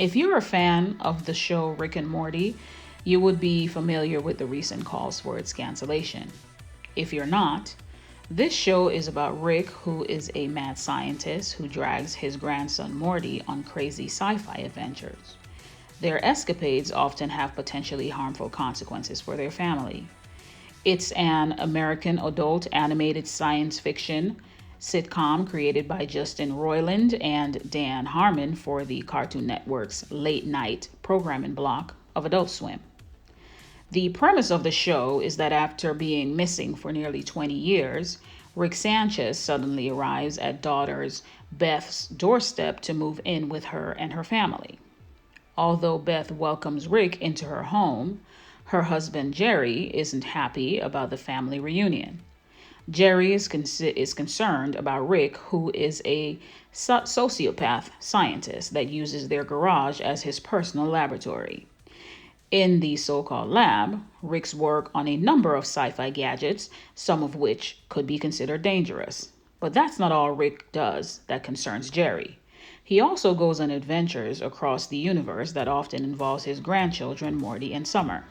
If you're a fan of the show Rick and Morty, you would be familiar with the recent calls for its cancellation. If you're not, this show is about Rick, who is a mad scientist who drags his grandson Morty on crazy sci fi adventures. Their escapades often have potentially harmful consequences for their family. It's an American adult animated science fiction sitcom created by Justin Roiland and Dan Harmon for the Cartoon Network's late night programming block of Adult Swim. The premise of the show is that after being missing for nearly 20 years, Rick Sanchez suddenly arrives at daughter's Beth's doorstep to move in with her and her family. Although Beth welcomes Rick into her home, her husband Jerry isn't happy about the family reunion. Jerry is concerned about Rick, who is a sociopath scientist that uses their garage as his personal laboratory. In the so called lab, Rick's work on a number of sci fi gadgets, some of which could be considered dangerous. But that's not all Rick does that concerns Jerry. He also goes on adventures across the universe that often involves his grandchildren, Morty and Summer.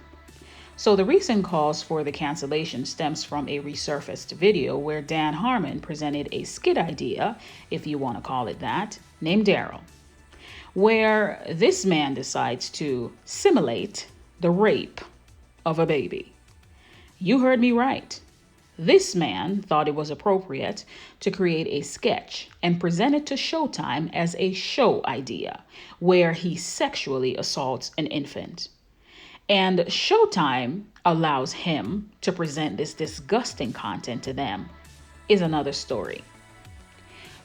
So the recent calls for the cancellation stems from a resurfaced video where Dan Harmon presented a skit idea, if you want to call it that, named Daryl, where this man decides to simulate the rape of a baby. You heard me right. This man thought it was appropriate to create a sketch and present it to Showtime as a show idea where he sexually assaults an infant. And Showtime allows him to present this disgusting content to them is another story.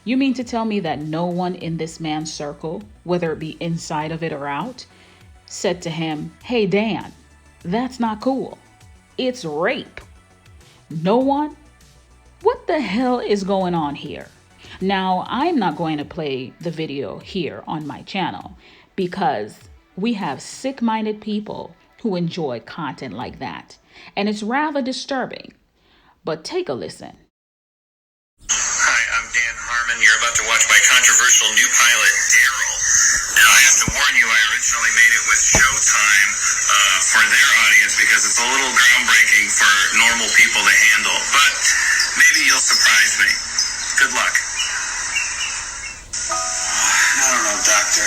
You mean to tell me that no one in this man's circle, whether it be inside of it or out, said to him, "Hey Dan, that's not cool. It's rape." No one? What the hell is going on here? Now, I'm not going to play the video here on my channel because we have sick-minded people who enjoy content like that, and it's rather disturbing. But take a listen. Hi, I'm Dan Harmon. You're about to watch my controversial new pilot, Daryl. Now, I have to warn you, I originally made it with Showtime for their audience because it's a little groundbreaking for normal people to handle. But maybe you'll surprise me. Good luck. I don't know, Doctor.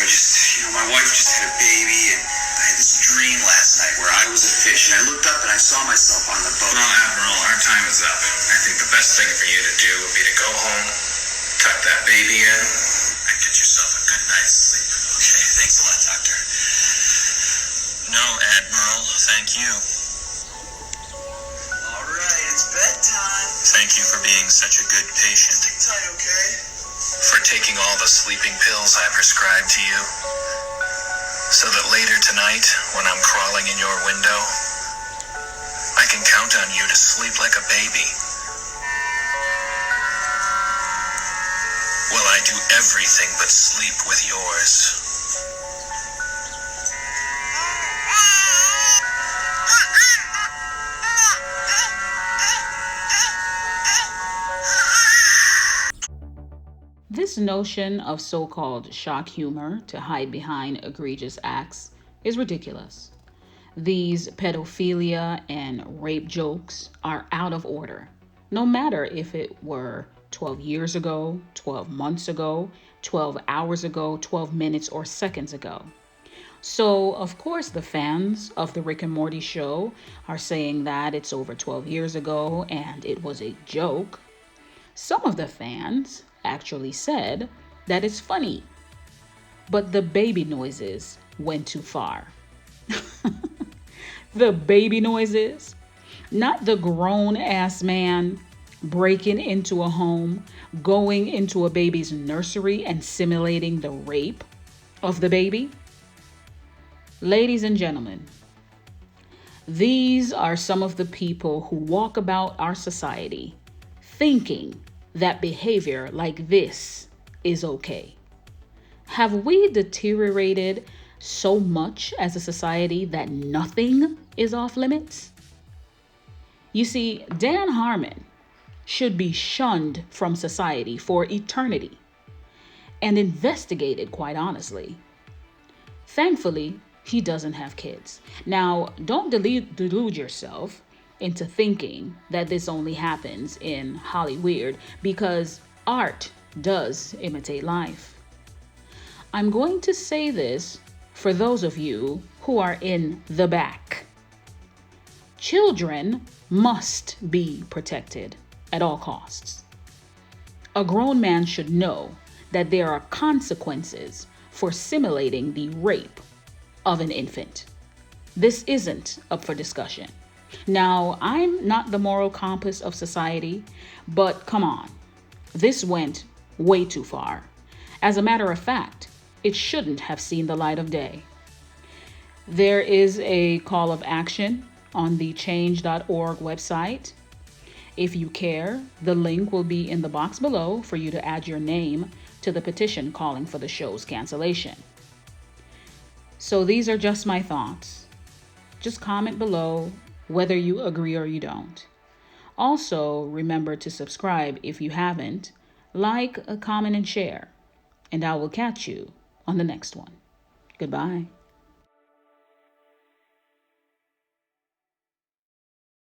My wife just had a baby, and I had this dream last night where I was a fish, and I looked up and I saw myself on the boat. Well, Admiral, our time is up. I think the best thing for you to do would be to go home, tuck that baby in, and get yourself a good night's sleep. Okay, thanks a lot, Doctor. No, Admiral, thank you. All right, it's bedtime. Thank you for being such a good patient. Sleep tight, okay? For taking all the sleeping pills I prescribed to you. So that later tonight, when I'm crawling in your window, I can count on you to sleep like a baby. Well, I do everything but sleep with yours. This notion of so-called shock humor to hide behind egregious acts is ridiculous. These pedophilia and rape jokes are out of order, no matter if it were 12 years ago, 12 months ago, 12 hours ago, 12 minutes or seconds ago. So, of course, the fans of the Rick and Morty show are saying that it's over 12 years ago and it was a joke. Some of the fans actually said that it's funny, but the baby noises went too far. The baby noises, not the grown-ass man breaking into a home, going into a baby's nursery and simulating the rape of the baby. Ladies and gentlemen, these are some of the people who walk about our society thinking that behavior like this is okay. Have we deteriorated so much as a society that nothing is off limits? You see, Dan Harmon should be shunned from society for eternity and investigated, quite honestly. Thankfully, he doesn't have kids. Now, don't delude yourself into thinking that this only happens in Hollywood, because art does imitate life. I'm going to say this for those of you who are in the back. Children must be protected at all costs. A grown man should know that there are consequences for simulating the rape of an infant. This isn't up for discussion. Now, I'm not the moral compass of society, but come on, this went way too far. As a matter of fact, it shouldn't have seen the light of day. There is a call of action on the change.org website. If you care, the link will be in the box below for you to add your name to the petition calling for the show's cancellation. So these are just my thoughts. Just comment below whether you agree or you don't. Also, remember to subscribe if you haven't, like, comment, and share. And I will catch you on the next one. Goodbye.